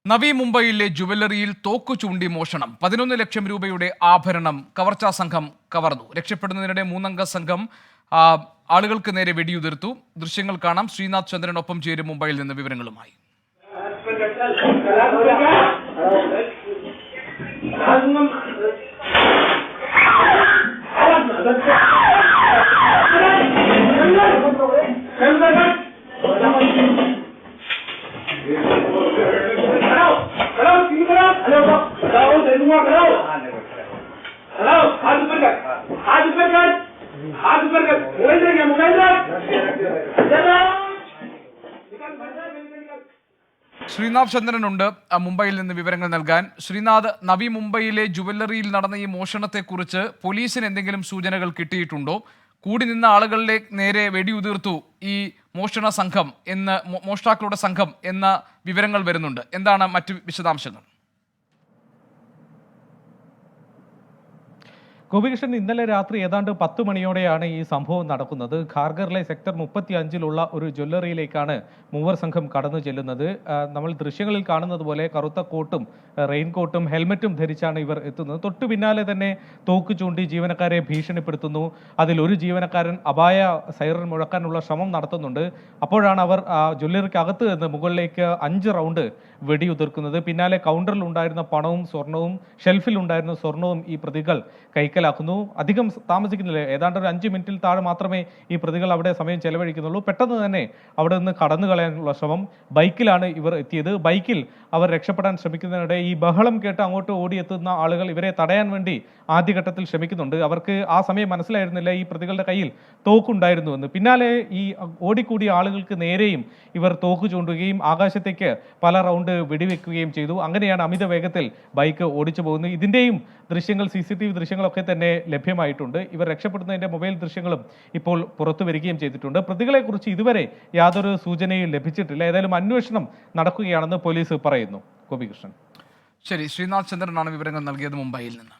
നവി മുംബൈയിലെ ജുവലറിയിൽ തോക്കു ചൂണ്ടി മോഷണം 11 ലക്ഷം രൂപയുടെ ആഭരണം കവർച്ചാ സംഘം കവർന്നു. രക്ഷപ്പെടുന്നതിനിടെ മൂന്നംഗ സംഘം ആളുകൾക്ക് നേരെ വെടിയുതിർത്തു. ദൃശ്യങ്ങൾ കാണാം. ശ്രീനാഥ് ചന്ദ്രനൊപ്പം ചേരും മുംബൈയിൽ നിന്ന് വിവരങ്ങളുമായി. ശ്രീനാഥ് ചന്ദ്രനുണ്ട് മുംബൈയിൽ നിന്ന് വിവരങ്ങൾ നൽകാൻ. ശ്രീനാഥ്, നവി മുംബൈയിലെ ജുവല്ലറിയിൽ നടന്ന ഈ മോഷണത്തെക്കുറിച്ച് പോലീസിന് എന്തെങ്കിലും സൂചനകൾ കിട്ടിയിട്ടുണ്ടോ? കൂടി നിന്ന ആളുകളുടെ നേരെ വെടിയുതിർത്തു ഈ മോഷ്ടാക്കളുടെ സംഘം എന്ന വിവരങ്ങൾ വരുന്നുണ്ട്. എന്താണ് മറ്റു വിശദാംശങ്ങൾ? ഗോപികൃഷ്ണൻ, ഇന്നലെ രാത്രി ഏതാണ്ട് 10 മണിയോടെയാണ് ഈ സംഭവം നടക്കുന്നത്. ഖാർഗറിലെ സെക്ടർ 35 ഒരു ജ്വല്ലറിയിലേക്കാണ് മൂവർ സംഘം കടന്നു ചെല്ലുന്നത്. നമ്മൾ ദൃശ്യങ്ങളിൽ കാണുന്നത് പോലെ കറുത്ത കോട്ടും റെയിൻകോട്ടും ഹെൽമറ്റും ധരിച്ചാണ് ഇവർ എത്തുന്നത്. തൊട്ടു പിന്നാലെ തന്നെ തോക്ക് ചൂണ്ടി ജീവനക്കാരെ ഭീഷണിപ്പെടുത്തുന്നു. അതിലൊരു ജീവനക്കാരൻ അപായ സൈറൻ മുഴക്കാനുള്ള ശ്രമം നടത്തുന്നുണ്ട്. അപ്പോഴാണ് അവർ ജ്വല്ലറിക്കകത്ത് നിന്ന് മുകളിലേക്ക് 5 റൗണ്ട് വെടിയുതിർക്കുന്നത്. പിന്നാലെ കൗണ്ടറിൽ ഉണ്ടായിരുന്ന പണവും സ്വർണവും ഷെൽഫിൽ ഉണ്ടായിരുന്ന സ്വർണവും ഈ പ്രതികൾ കൈക്കലാക്കുന്നു. അധികം താമസിക്കുന്നില്ല, ഏതാണ്ട് ഒരു 5 മിനിറ്റിൽ താഴെ മാത്രമേ ഈ പ്രതികൾ അവിടെ സമയം ചെലവഴിക്കുന്നുള്ളൂ. പെട്ടെന്ന് തന്നെ അവിടെ നിന്ന് കടന്നു കളയാനുള്ള ശ്രമം. ബൈക്കിലാണ് ഇവർ എത്തിയത്. ബൈക്കിൽ അവർ രക്ഷപ്പെടാൻ ശ്രമിക്കുന്നതിനിടെ ഈ ബഹളം കേട്ട് അങ്ങോട്ട് ഓടിയെത്തുന്ന ആളുകൾ ഇവരെ തടയാൻ വേണ്ടി ആദ്യഘട്ടത്തിൽ ശ്രമിക്കുന്നുണ്ട്. അവർക്ക് ആ സമയം മനസ്സിലായിരുന്നില്ല ഈ പ്രതികളുടെ കയ്യിൽ തോക്കുണ്ടായിരുന്നുവെന്ന്. പിന്നാലെ ഈ ഓടിക്കൂടിയ ആളുകൾക്ക് നേരെയും ഇവർ തോക്ക് ചൂണ്ടുകയും ആകാശത്തേക്ക് പല റൗണ്ട് വെടിവെക്കുകയും ചെയ്തു. അങ്ങനെയാണ് അമിത വേഗത്തിൽ ബൈക്ക് ഓടിച്ചു പോകുന്നത്. ഇതിന്റെയും ദൃശ്യങ്ങൾ, CCTV ദൃശ്യങ്ങളൊക്കെ തന്നെ ലഭ്യമായിട്ടുണ്ട്. ഇവർ രക്ഷപ്പെടുന്നതിന്റെ മൊബൈൽ ദൃശ്യങ്ങളും ഇപ്പോൾ പുറത്തു വരികയും ചെയ്തിട്ടുണ്ട്. പ്രതികളെക്കുറിച്ച് ഇതുവരെ യാതൊരു സൂചനയും ലഭിച്ചിട്ടില്ല. ഏതായാലും അന്വേഷണം നടക്കുകയാണെന്ന് പോലീസ് പറയുന്നു. ഗോപികൃഷ്ണൻ. ശരി, ശ്രീനാഥ് ചന്ദ്രനാണ് വിവരങ്ങൾ നൽകിയത് മുംബൈയിൽ നിന്ന്.